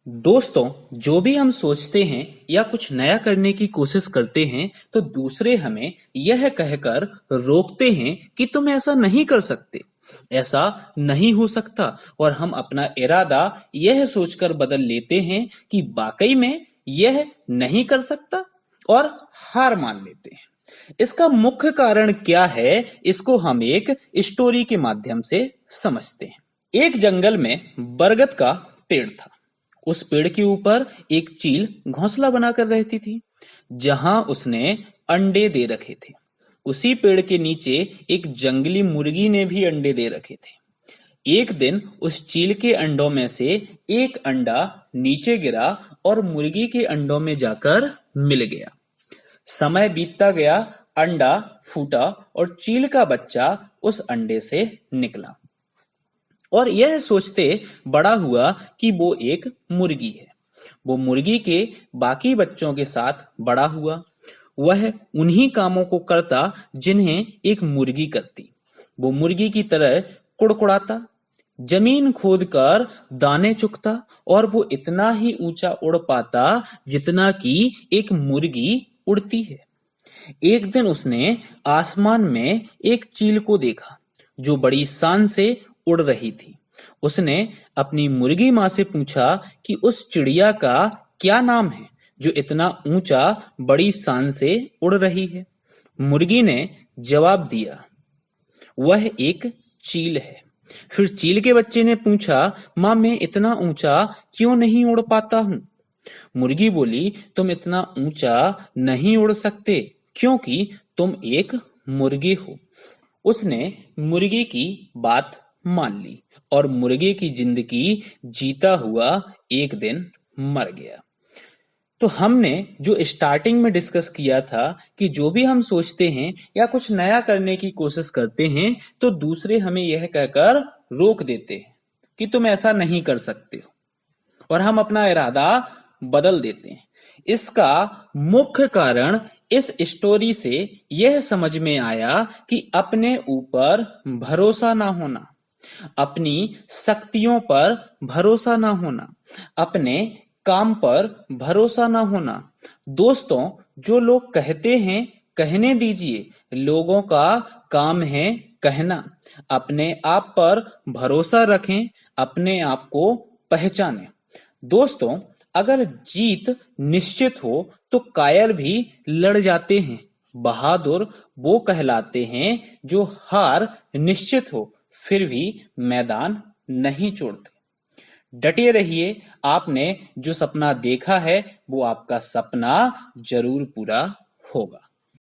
दोस्तों, जो भी हम सोचते हैं या कुछ नया करने की कोशिश करते हैं तो दूसरे हमें यह कहकर रोकते हैं कि तुम ऐसा नहीं कर सकते, ऐसा नहीं हो सकता। और हम अपना इरादा यह सोचकर बदल लेते हैं कि वाकई में यह नहीं कर सकता और हार मान लेते हैं। इसका मुख्य कारण क्या है, इसको हम एक स्टोरी के माध्यम से समझते हैं। एक जंगल में बरगद का पेड़ था। उस पेड़ के ऊपर एक चील घोंसला बनाकर रहती थी, जहां उसने अंडे दे रखे थे। उसी पेड़ के नीचे एक जंगली मुर्गी ने भी अंडे दे रखे थे। एक दिन उस चील के अंडों में से एक अंडा नीचे गिरा और मुर्गी के अंडों में जाकर मिल गया। समय बीतता गया, अंडा फूटा और चील का बच्चा उस अंडे से निकला और यह सोचते बड़ा हुआ कि वो एक मुर्गी है। वो मुर्गी के बाकी बच्चों के साथ बड़ा हुआ। वह उन्हीं कामों को करता जिन्हें एक मुर्गी करती। वो मुर्गी की तरह कुड़कुड़ाता, जमीन खोदकर दाने चुगता और वो इतना ही ऊंचा उड़ पाता जितना कि एक मुर्गी उड़ती है। एक दिन उसने आसमान में एक चील को देखा जो बड़ी शान से उड़ रही थी। उसने अपनी मुर्गी माँ से पूछा कि उस चिड़िया का क्या नाम है जो इतना ऊंचा बड़ी शान से उड़ रही है। मुर्गी ने जवाब दिया, वह एक चील है। फिर चील के बच्चे ने पूछा, माँ मैं इतना ऊंचा क्यों नहीं उड़ पाता हूँ? मुर्गी बोली, तुम इतना ऊंचा नहीं उड़ सकते क्योंकि तुम एक मुर्गी हो। उसने मुर्गी की बात मान ली और मुर्गे की जिंदगी जीता हुआ एक दिन मर गया। तो हमने जो स्टार्टिंग में डिस्कस किया था कि जो भी हम सोचते हैं या कुछ नया करने की कोशिश करते हैं तो दूसरे हमें यह कहकर रोक देते हैं कि तुम ऐसा नहीं कर सकते हो और हम अपना इरादा बदल देते हैं। इसका मुख्य कारण इस स्टोरी से यह समझ में आया कि अपने ऊपर भरोसा ना होना, अपनी शक्तियों पर भरोसा ना होना, अपने काम पर भरोसा ना होना। दोस्तों, जो लोग कहते हैं कहने दीजिए, लोगों का काम है कहना। अपने आप पर भरोसा रखें, अपने आप को पहचानें। दोस्तों, अगर जीत निश्चित हो तो कायर भी लड़ जाते हैं। बहादुर वो कहलाते हैं जो हार निश्चित हो फिर भी मैदान नहीं छोड़ते। डटे रहिए, आपने जो सपना देखा है वो आपका सपना जरूर पूरा होगा।